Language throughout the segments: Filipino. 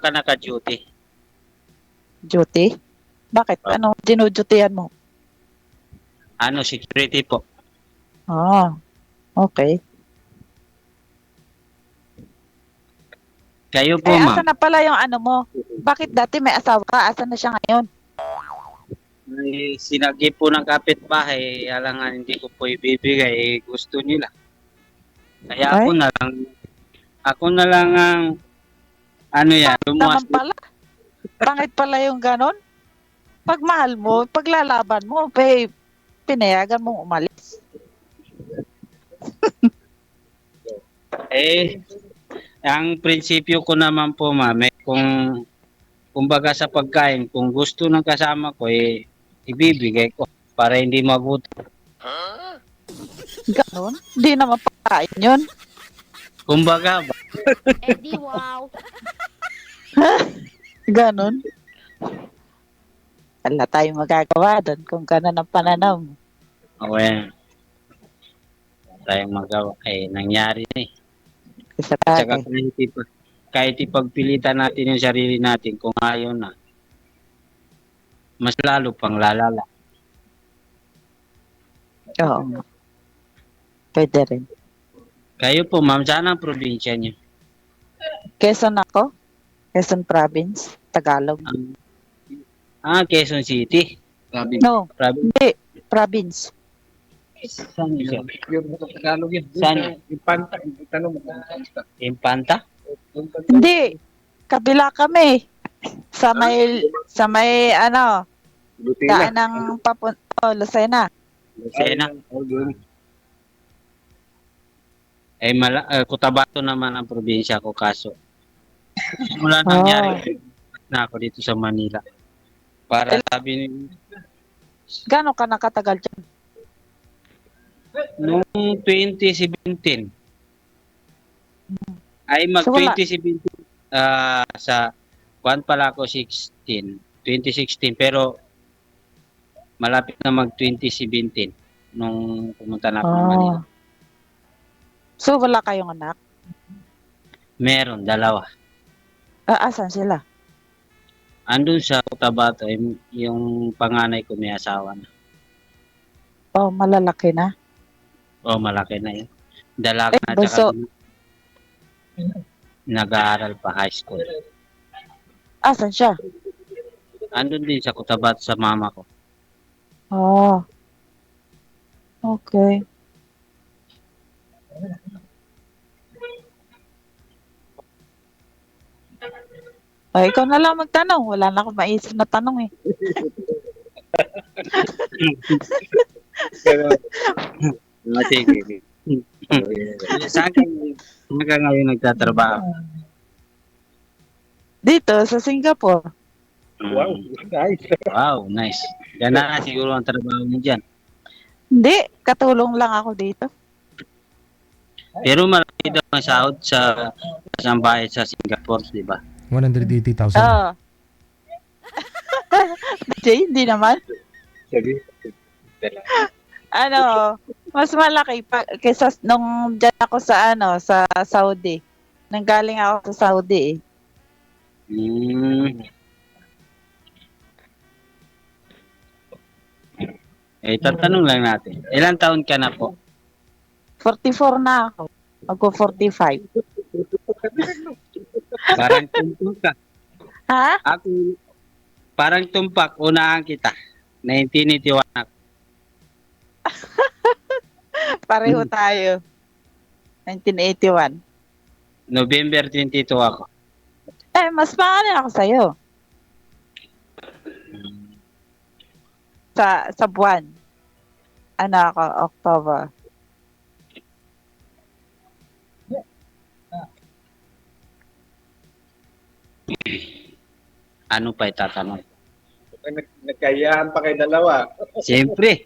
ka naka-duty? Duty? Bakit? Ano dinudutihan mo? Security po. Ah, okay. Kayo po, Asa ma'am? na pala yung ano mo? Bakit dati may asawa ka? Asa na siya ngayon? May sinagi po ng kapitbahay, alangan hindi ko po ibibigay, gusto nila. Kaya Ay, ako na lang ang, lumuwas. naman pala. Pangit pala yung ganon. Pag mahal mo, paglalaban mo, pinayagan mong umalis. Ang prinsipyo ko naman po, ma'am, kumbaga sa pagkain, kung gusto ng kasama ko, ibibigay ko para hindi magutom. Ganon? Hindi naman pakain yun. Kumbaga, Eddie, wow. Ganon? Wala tayong magagawa doon kung ganon ang pananaw mo. okay, tayong magawa. Nangyari na eh. Sa Tsaka bagay. kahit ipagpilitan natin yung sarili natin, kung ayaw na, mas lalo pang lalala. Oo. Pwede rin. Kayo po, ma'am, saan ang probinsya niyo? Quezon ako? Quezon Province? Tagalog? Quezon City. No, Province. hindi. Province. Saan siya? Yung Tagalog yun. Saan? Impanta. Tanong mo. Impanta? Hindi. Kabila kami. Sa may ano, Lutila. daan ng Lucena. Lucena. Cotabato naman ang probinsya ko, kaso mula nangyari na ako dito sa Manila. Para sabi ni Gano'n ka nakatagal dyan? noong 2017. So, wala. 2017 sa kuan pala ako 2016 pero malapit na mag 2017 nung pumunta na ako ng Manila. So, wala kayong anak? Meron, dalawa. Asan sila? Andun sa Cotabato, yung panganay ko may asawa na. Oh, malalaki na. Malaki na yun. Dalaga na bunso. tsaka nag-aaral pa high school. Asan siya? Andun din sa Cotabato sa mama ko. Oh. Okay. Ikaw na lang magtanong. Wala na akong maisip na tanong eh. Sige. Saan ka ngayon nagtatrabaho? Dito, sa Singapore. Wow. Nice. Wow, nice. Gana na siguro ang trabaho mo dyan. Hindi, katulong lang ako dito. Pero malaki daw ang sahod sa isang bahay sa Singapore, di ba? 180,000. Oo. Jay, hindi naman. Sabi. Ano, mas malaki pa kaysa nung dyan ako sa sa Saudi. Nanggaling ako sa Saudi eh. Tatanong lang natin. Ilang taon ka na po? 44 na ako. Magko-45. Parang tumpak ka. Ha? Ako, parang tumpak. Unahan kita. 1981 ako. Pareho tayo. 1981. November 22 ako. Mas maano ako sa'yo. Sa buwan. Ano ako, October. Ano pa itatanong? Nagkayaan pa kayo dalawa. Siyempre.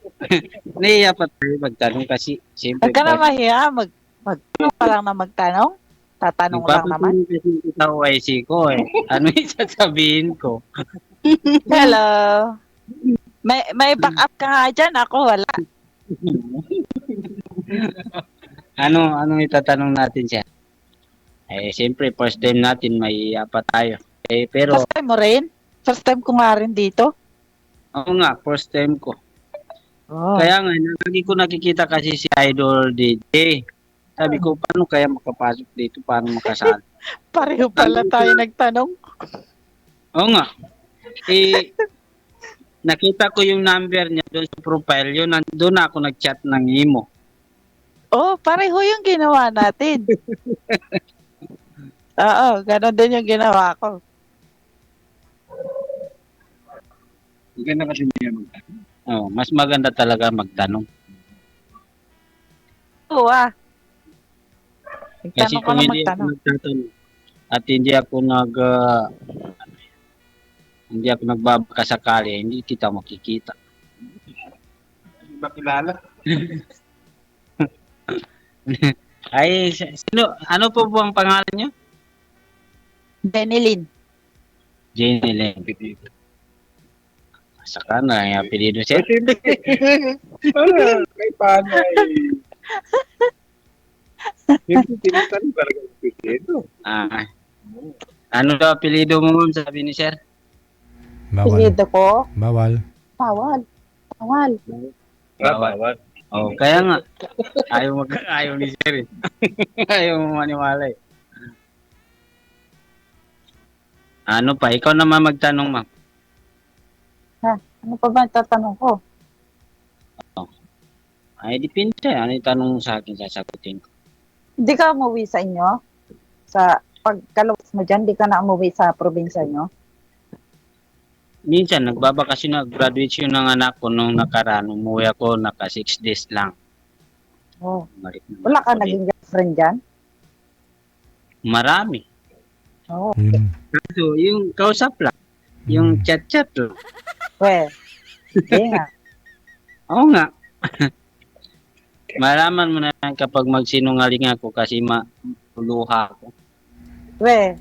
Naiya pa tayo magtanong kasi. Siyempre. Huwag ka na mahiya. Magtanong pa lang na magtanong. Tatanong lang naman. Kasi sa YC ko eh. Ano yung sasabihin ko? Hello. May backup ka nga dyan. Ako wala. Anong itatanong natin siya? Siyempre, first time natin, may pa tayo. Pero, First time mo rin? First time ko nga rin dito. oo nga, first time ko. Oh. Kaya nga, lagi ko nakikita kasi si Idol DJ. Sabi ko, paano kaya makapasok dito? Paano makasali? Pareho pala tayo nagtanong. Oo nga. Eh, nakita ko yung number niya doon sa profile. Yun, doon ako nag-chat ng imo. Oh, pareho yung ginawa natin. Oo, ganun din yung ginawa ko. Maganda kasi niya magtanong. Oh, mas maganda talaga magtanong. Oo ah. Kasi Nagtanong ka kung na hindi ako magtanong. nagtatanong at hindi ako nagbabaka sakali, hindi kita makikita. Hindi ba kilala? Ay, ano po ang pangalan niyo? Denilyn. Jenny Len. Saka na, yung apelido siya. Kay paano ay... Siyempre, tinitanong talaga yung apelido. Ah, ano daw apelido mo, ma'am? Sabi ni sir. Bawal. Pilido ko. Bawal. Bawal. Bawal. Bawal. Oh, kaya nga. Ayaw ni sir. Ayaw mo maniwala eh. Ano pa? Ikaw naman magtanong, ma'am. Ano pa ba ang tatanong ko? Ay, depende. Ano yung tanong mo sa akin, sasagutin ko. Hindi ka umuwi sa inyo? Sa pagkalabas mo dyan, di ka na umuwi sa probinsya nyo? Minsan, nagbabakasyon na, graduation ng anak ko nung nakaraan. Umuwi ako, naka 6 days lang. Oh. Balik na Wala ka ako naging girlfriend dyan? dito. Marami. Oo. Yun. So, yung kausap lang. Yung chat-chat lang. We. Hindi nga. Oo nga. Malaman mo na yan kapag magsinungaling ako kasi maluluha ako. We.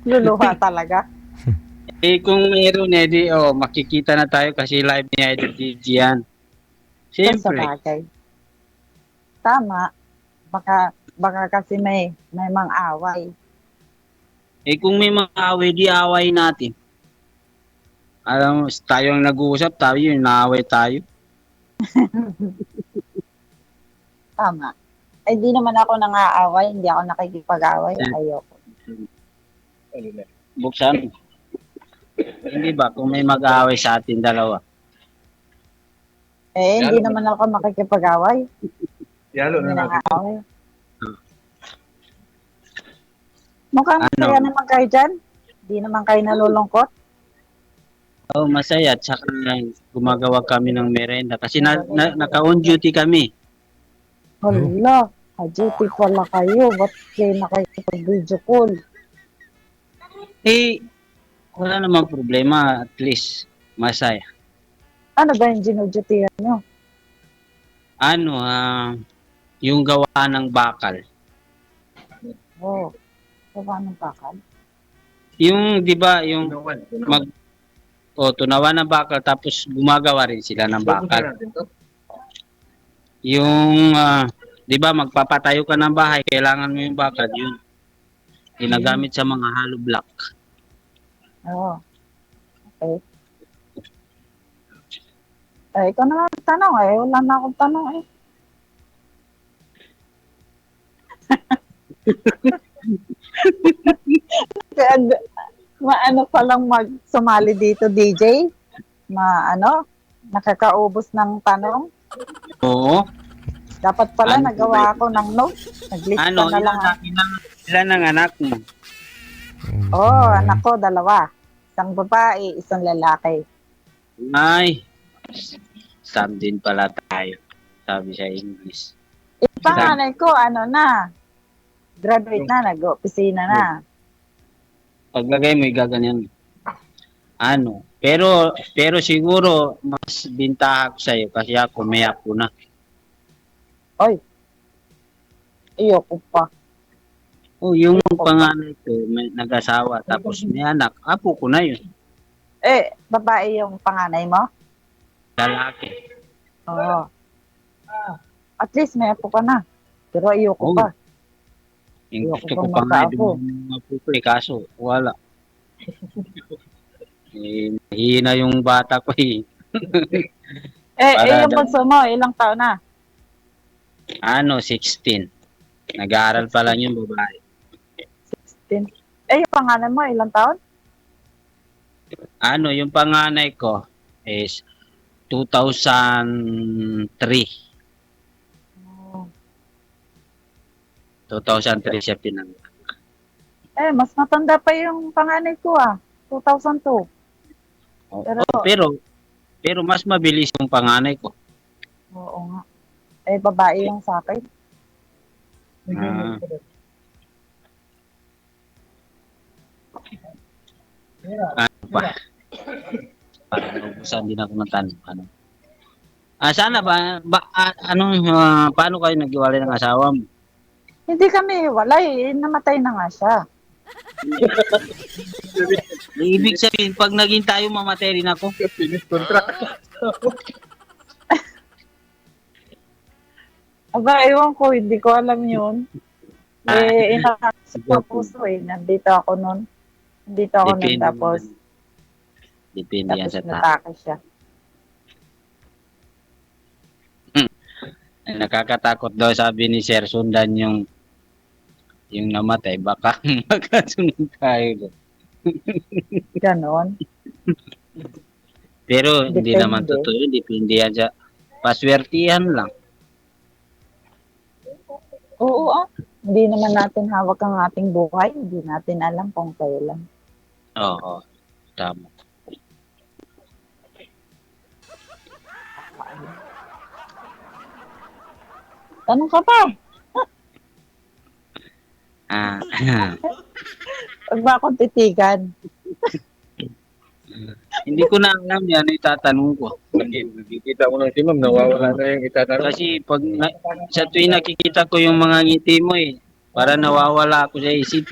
Luluha talaga. Eh kung meron edi makikita na tayo kasi live ni Idol DJ yan. Sa Siyempre. bagay. Tama. Baka kasi may mang away. Eh kung may mga away, di away natin. Alam mo, tayo ang nag-uusap, tayo yung naaway tayo. Tama. Eh, di naman ako nang-aaway. Hindi ako nakikipag-away. Ayoko. Ano na? Buksan. Hindi ba kung may mag-aaway sa atin dalawa? Eh, hindi naman ako makikipag-away. Yalo Hindi na natin. nang-aaway. Mukhang Ano? masaya naman kayo dyan. Hindi naman kayo nalulungkot. Oh, masaya. At saka gumagawa kami ng merenda. Kasi naka-on duty kami. Hala, ka-duty pala kayo. Ba't kayo nakikipag-video call? Eh, wala namang problema. At least, masaya. Ano ba yung ginudutihan nyo? Ano, yung gawa ng bakal. Oh, paano bakal? Yung, di ba, yung tunawan ng bakal tapos gumagawa rin sila ng bakal. Yung, di ba, magpapatayo ka ng bahay, kailangan mo yung bakal, yun. Ginagamit sa mga hollow block. Oo. Okay. Eh, ikaw na lang tanong eh. Wala na akong tanong eh. Kaya, maano palang sumali dito, DJ? Nakakaubos ng tanong? Oo. Dapat pala Ano? nagawa ako ng notes. Naglista Ano, na lang. ilan ang anak mo? Oh, anak ko, 2. Isang babae, isang lalaki. Ay, Sam din pala tayo. Sabi sa English. Panganay ko, graduate na, nag-opisina na. Paglagay mo, gaganyan. Ano, pero siguro, mas bintaha ko sa'yo kasi ako may apo na. Oy, ayoko pa. Oh, yung panganay ko, may nag-asawa, tapos may anak, apo ko na yun. Eh, babae yung panganay mo? Lalaki. Oo. At least may apo ka na. Pero ayoko Oo. pa. Yung Ayoko gusto ko pang pa nga magkaapo. yung apo ko kaso wala. Hihina yung bata ko eh. Yung bunso mo, ilang taon na? 16. Nag-aaral pa lang yung babae. 16. Yung pangalan mo, ilang taon? Yung panganay ko is 2003. Oh. 2003 siya pinanganak. Mas matanda pa yung panganay ko 2002. Pero mas mabilis yung panganay ko. Oo nga. Babae yung sa akin. Ah. Ano pa? Parang naubusan din ako ng tanong. Sana paano kayo nag-iwalay ng asawa mo? Hindi kami hiwalay. Namatay na nga siya. Ibig sabihin, pag naging tayo, mamatay rin ako. Finish contract. Ewan ko. Hindi ko alam yun. Inakas ko puso Nandito ako nun. Tapos Depende yan sa tao. natake siya. Nakakatakot daw, sabi ni Sir, sundan yung namatay, baka magkasunod tayo. Ganon. Pero hindi Depende. naman totoo yun, depende yan sa paswertihan lang. Oo Hindi naman natin hawak ang ating buhay. Hindi natin alam kung kailan. Oo, tama. Tanong ka pa. Huwag ba akong titigan? Hindi ko na alam yan, itatanong ko. Nakikita ko lang si ma'am, nawawala na yung itatanong. Kasi sa tuwing nakikita ko yung mga ngiti mo para nawawala ako sa isip.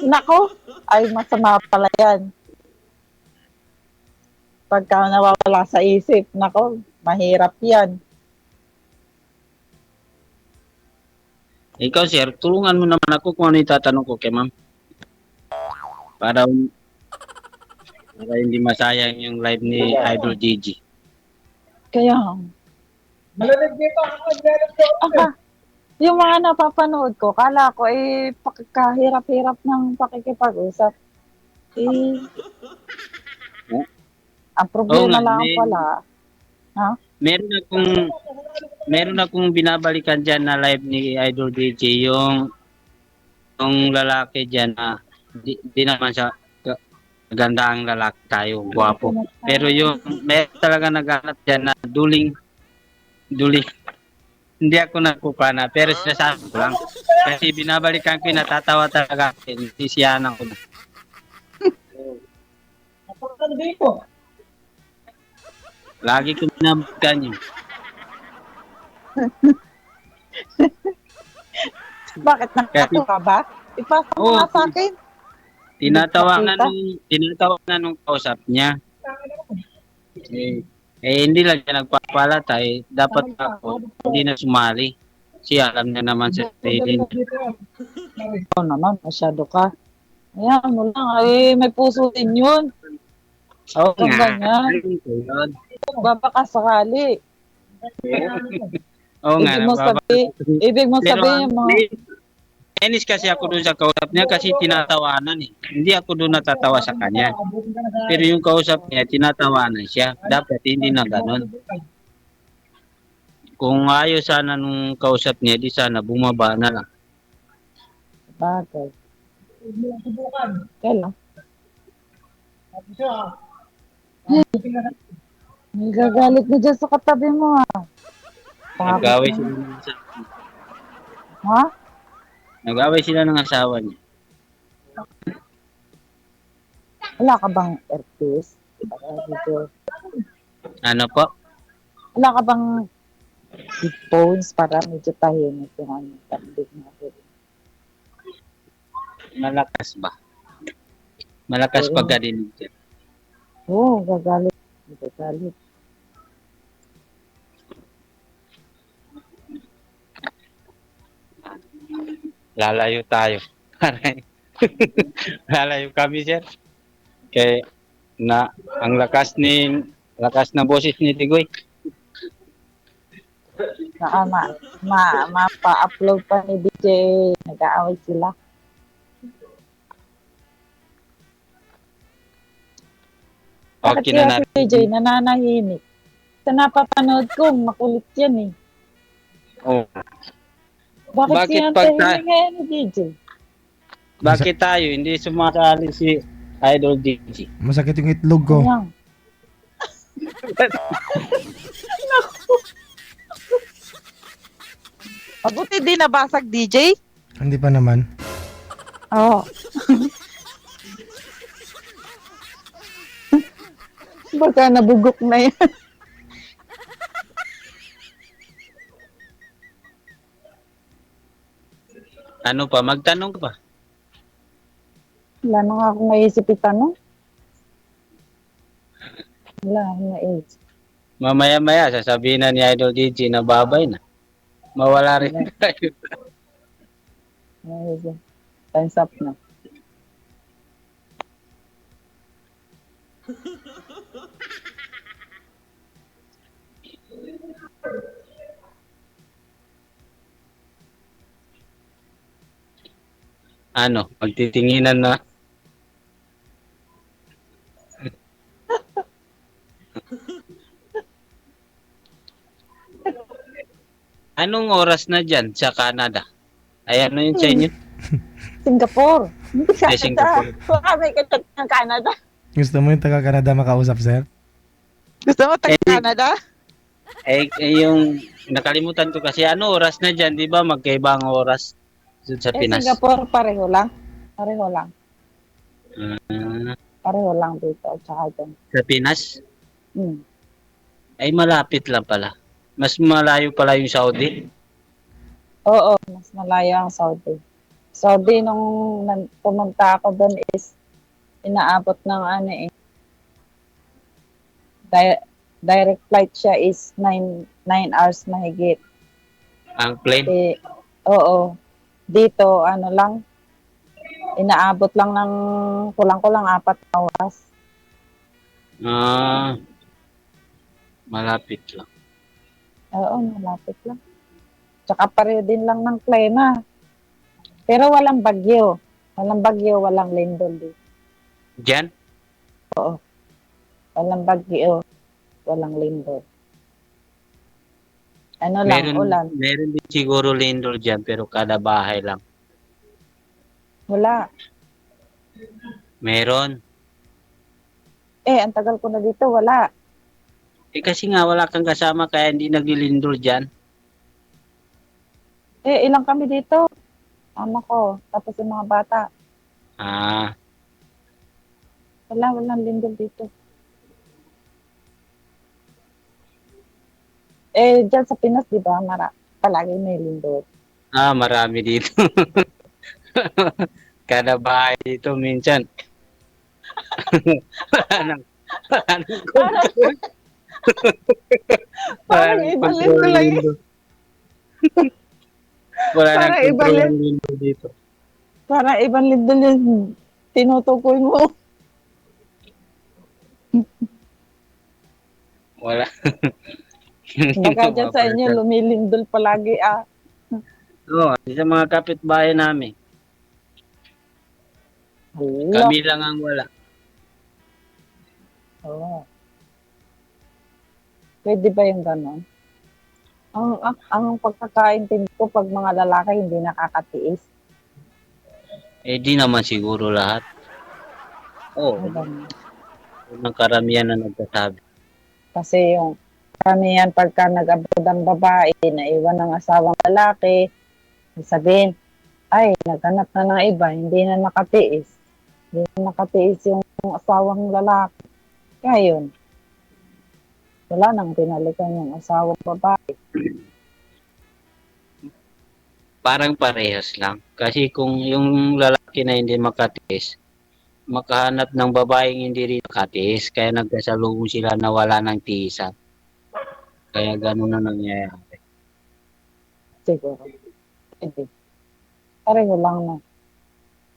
Nako, masama pala yan. Pagka nawawala sa isip, nako, mahirap yan. Ikaw, sir, tulungan mo naman ako kung ano itatanong ko kay ma'am. Para hindi masayang yung live ni Idol Gigi. Kaya, yung mga napapanood ko, kala ko pakahirap-hirap ng pakikipag-usap. Ang problema lang pala, meron akong binabalikan dyan na live ni Idol DJ, yung lalaki dyan na di naman siya ganda ang lalaki tayo, guwapo. Pero yung may talaga naghanap dyan na duling, hindi ako nagpupana, pero sinasabi ko lang. Kasi binabalikan ko, natatawa talaga, sisiyanan ko na. Lagi ko binabalikan yun. Bakit nakatuwa ba? Ipasa mo nga sa akin. Tinatawanan nung kausap niya. Hindi lang siya nagpapalata. Dapat ako hindi na sumali. Siya alam niya naman sa sarili niya. Oo naman, masyado ka. Ayan mo lang, may puso din yun. Oo Kung nga. ganyan, baka sakali. Oo nga. Ibig mo sabihin yung mga... Inis kasi ako doon sa kausap niya kasi tinatawanan Hindi ako doon natatawa sa kanya. Pero yung kausap niya, tinatawanan siya. Dapat hindi na ganun. Kung ayaw sana nung kausap niya, di sana bumaba na lang. Bagay. Kailan? May gagalit na dyan sa katabi mo Nag-away sila ng asawa. Ha? Nag-away sila ng asawa niya. Wala ka bang earpiece? Ano po? Wala ka bang headphones para medyo tahimik yung tabig natin? Malakas ba? Malakas pagkadinig siya. Oo, gagalit. Gagalit. lalayo tayo. Lalayo kami, sir. Kaya ang lakas ng boses ni Tigoy. Saka mapa-upload pa ni DJ. Nag-aaway sila. Bakit Okay na kaya si natin. DJ nananahimik? Sa napapanood ko, makulit yan eh. Oh. Bakit Bakit siya ang pag tahimik ngayon ni DJ? Bakit tayo hindi sumasali si Idol DJ? Masakit yung itlog ko. Ayan. Mabuti di nabasag DJ? Hindi pa naman. Oo. Baka nabugok na yan. Ano pa? Magtanong ka pa. Wala na nga akong naisip itanong. Wala akong naisip. Mamaya-maya, sasabihin na ni Idol DJ na babay na. Mawala rin tayo. Naisip. Time's up na. Ano, magtitinginan na. Anong oras na dyan sa Canada? Ay, ano yun sa inyo? Singapore. Hindi Ay, Singapore. Baka may katat ng Canada. Gusto mo yung taga-Canada makausap, sir? Gusto mo taga-Canada? Yung nakalimutan ko kasi ano oras na dyan, di ba? Magkaiba ang oras dun sa Pinas. Singapore pareho lang. Pareho lang. Ah, Pareho lang dito. Tsaka dyan. sa Pinas? Hmm. Ay, malapit lang pala. Mas malayo pala yung Saudi. Oo, mas malayo ang Saudi. Saudi, nung pumunta ako doon is inaabot ng ano eh. Direct flight siya is 9 hours mahigit. Ang plane. Eh, oo. Dito, ano lang, inaabot lang ng kulang-kulang 4 oras. Ah, malapit lang. Oo, malapit lang. Tsaka pareho din lang ng klima. Pero walang bagyo. Walang bagyo, walang lindol dito. Diyan? Walang bagyo, walang lindol. Ano lang, ulan. Meron din siguro lindol dyan, pero kada bahay lang. Wala. Meron. Ang tagal ko na dito, wala. Kasi nga wala kang kasama kaya hindi naglilindol dyan. Ilang kami dito. Ama ko, tapos yung mga bata. Ah, Walang lindol dito. Dyan sa Pinas, di ba, palagi may lindol. marami dito. Kada bahay dito minsan. Wala nang control. Parang nang ibang control lindol lang lindol. Wala nang Parang iba control lang. ang lindol dito. Parang ibang lindol yung tinutukoy mo. Wala. Baka dyan sa inyo, lumilindol palagi Oo, sa mga kapitbahay namin. Hala. Kami lang ang wala. Oo. Pwede ba yung gano'n? Ang pagkakaintindi ko, pag mga lalaki hindi nakakatiis. Di naman siguro lahat. Oo, Ang ganun. ng karamihan na nagsasabi. Kasi yung karamihan pagka nag-abroad ang babae, naiwan ng asawang lalaki, sabihin, ay, naghanap na ng iba, hindi na nakatiis. Hindi na nakatiis yung asawang lalaki. Kaya yun, wala nang pinalikan yung asawang babae. Parang parehas lang. Kasi kung yung lalaki na hindi makatiis, makahanap ng babaeng hindi rin makatiis, kaya nagkasalubong sila na wala ng tiisan. Kaya gano'n na nangyayari. Siguro. Pwede. Pareho lang na.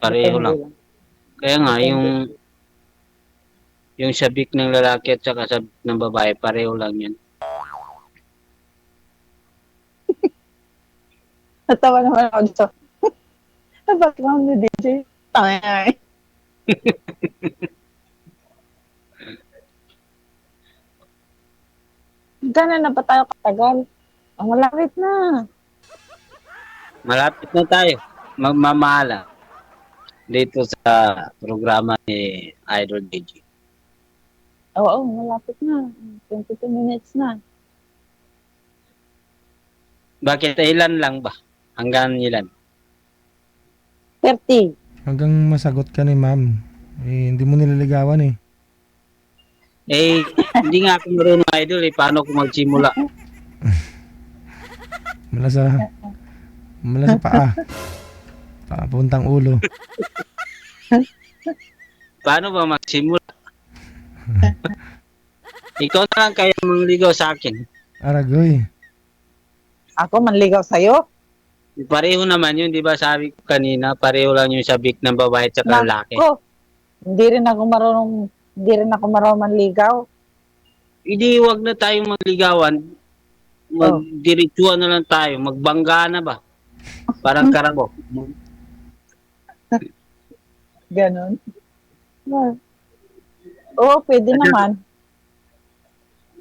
Pareho Depende lang. Kaya nga, yung sabik ng lalaki at saka sabik ng babae, pareho lang yan. Natawa naman ako dito. Background ni DJ. Ay. Gano'n na ba tayo katagal? Ang malapit na. Malapit na tayo. Magmamahala dito sa programa ni Idol DJ. Oo, malapit na. 22 minutes na. Bakit ilan lang ba? Hanggang ilan? 30. Hanggang masagot ka ni ma'am. Eh, hindi mo nililigawan eh. Eh, hindi nga ako marunong idol eh. Paano ako magsimula? Mula sa paa. Papuntang ulo. Paano ba magsimula? Ikaw na lang kaya mangligaw sa akin. Aragoy. Ako manligaw sa'yo? Pareho naman yun, di ba sabi ko kanina, pareho lang yung sabik ng babae at saka lalaki. Nako. Hindi rin ako marunong manligaw. Hindi, wag na tayong magligawan. Magdiretsuhan na lang tayo. Magbangga na ba? Parang karabo. Ganon. Oo, pwede naman.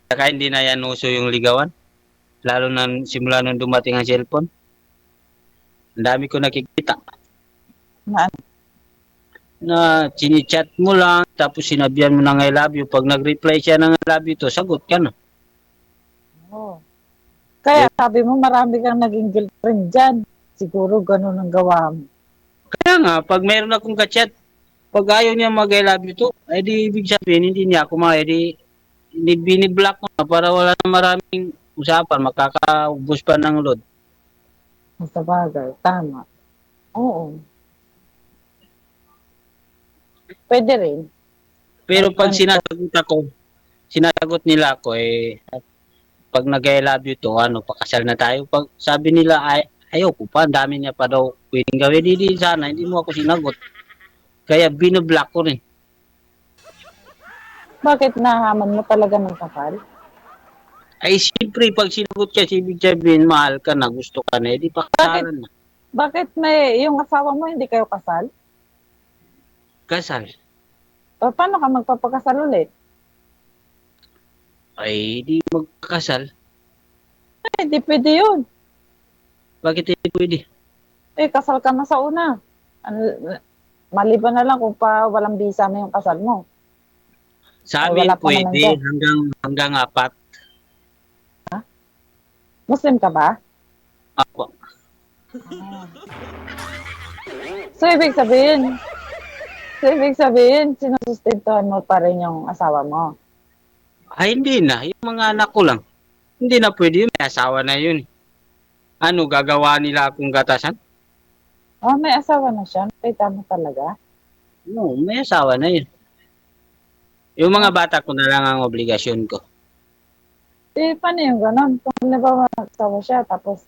Saka hindi na yan uso yung ligawan. Lalo na simula nung dumating ang cellphone. Ang dami ko nakikita. Na, Na chinichat mo lang, tapos sinabihan mo ng I love you. Pag nag-reply siya ng I love you to, sagot ka na. oo. Kaya sabi mo marami kang naging girlfriend dyan. Siguro ganon ang gawa mo. Kaya nga, pag mayroon akong kachat, pag ayaw niya mag-I love you to, ay di ibig sabihin, hindi niya ako hindi biniblock ko na para wala na maraming usapan, makakaubos pa ng load. Sa bagay, tama. Oo. Pwede rin. Pero pag sinasagot nila ako, pag nag-I love you to, pakasal na tayo. Pag sabi nila, ayaw ko pa, ang dami niya pa daw pwedeng gawin. Hindi sana, hindi mo ako sinagot. Kaya biniblock ko rin. Bakit nahaman mo talaga ng kasal? Ay, siyempre, pag sinagot ka, ibig sabihin, mahal ka na, gusto ka na, di pakasalan na. Bakit yung asawa mo hindi kayo kasal? Kasal. O, paano ka magpapakasal ulit? Ay, di magkakasal. Eh, hindi pwede yun. Bakit hindi pwede? Eh, kasal ka na sa una. Maliban na lang kung walang visa na yung kasal mo. Sa Ay, amin wala pa naman pwede, dyan. hanggang 4. Muslim ka ba? Ako. So, ibig sabihin, sinusustentuhan mo pa rin yung asawa mo. Ay, hindi na. Yung mga anak ko lang. Hindi na pwede yun. May asawa na yun. Ano, gagawa nila akong gatasan? Oh, may asawa na siya. Nakita mo talaga. No, may asawa na yun. Yung mga bata ko na lang ang obligasyon ko. Eh, paano yung ganon? Kung nabawa asawa siya, tapos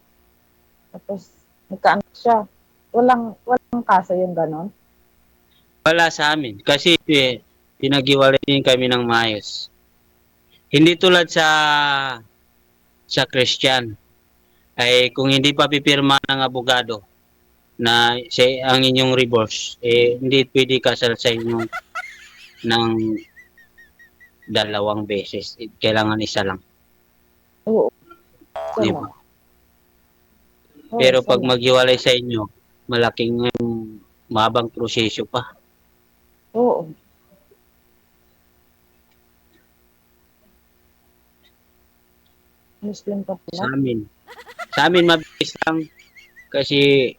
nagkaanak siya. Walang kaso yung ganon. Wala sa amin. Kasi pinag-iwalay din kami ng maayos. Hindi tulad sa Christian. Ay kung hindi pa pipirma ng abogado na ang inyong divorce, hindi pwede kasal sa inyo ng 2 beses. Kailangan isa lang. Oo. Di ba? Pero pag maghiwalay sa inyo, malaking mabang proseso pa. Oo. Muslim ka Sa pala? amin. Sa amin mabilis lang kasi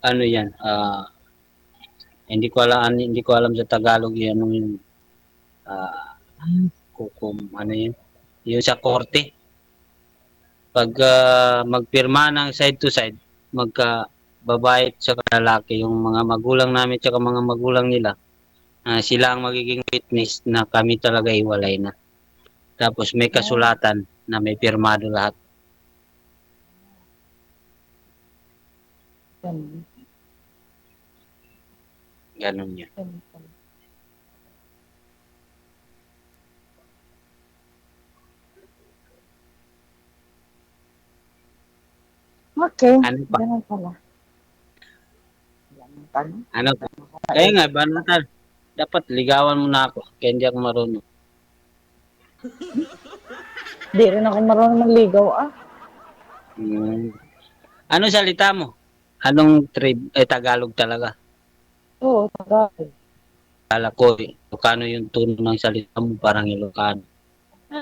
ano yan, hindi ko alam sa Tagalog yan yung ano yun, yung sa korte. Pag magpirma ng side to side, magka babae at saka lalaki, yung mga magulang namin at saka mga magulang nila, sila ang magiging witness na kami talaga iwalay na. Tapos may kasulatan na may pirmado lahat. Ganun. Ganun yun. Ganun pala. Okay, Ano pa? ganun pala. Wala nang tanong. Ano pa? Kaya nga, banatan. Dapat ligawan mo na ako. Kaya hindi ako marunong. Di rin ako marunong manligaw Hmm. Ano salita mo? Anong trade? Tagalog talaga. Oo, Tagalog. Kala ko, Ilocano yung tono ng salita mo, parang Ilocano.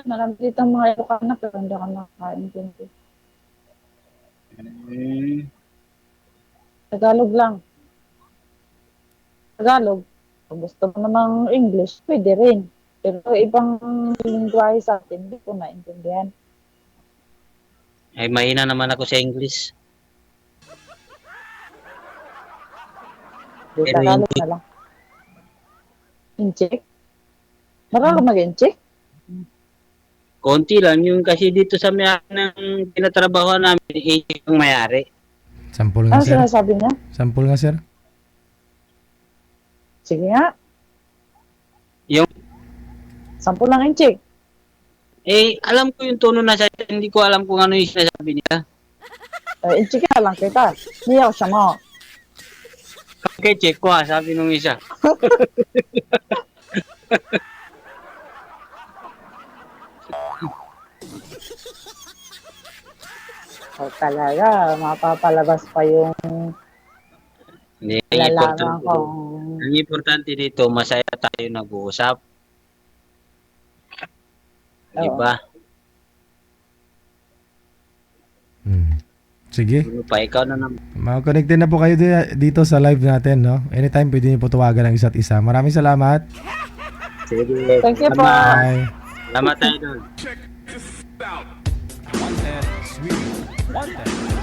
Marami dito ang mga Ilocana pero hindi ako nakakaintindi. Tagalog lang. Tagalog. Kung gusto mo namang English, pwede rin. Pero ibang lingwahe sa atin, hindi ko naintindihan. Ay, mahina naman ako sa English. Di Pero Tagalog hindi. na lang. Incheck? Marunong ka mag-incheck? Konti lang yung kasi dito sa may ng tinatrabaho namin, yung mayari. Sample nga, Ano sir. sinasabi niya? Sample nga, sir. Sige nga. Yung, Sampu lang incheck. alam ko yung tono na salita, hindi ko alam kung ano yung sinasabi niya. Incheck na lang kita. Hindi ako siya mo. Okay, check ko ha, sabi nung isa. O talaga, mapapalabas pa yung Hindi, lalaman ko. ang importante dito, masaya tayo nag-uusap. Di Oo. ba? Sige. Ano pa, ikaw na naman. Mag-connected na po kayo dito sa live natin, no? Anytime pwede niyo po tawagan ang isa't isa. Maraming salamat. Sige. Thank you po. Bye. Salamat tayo doon. One that,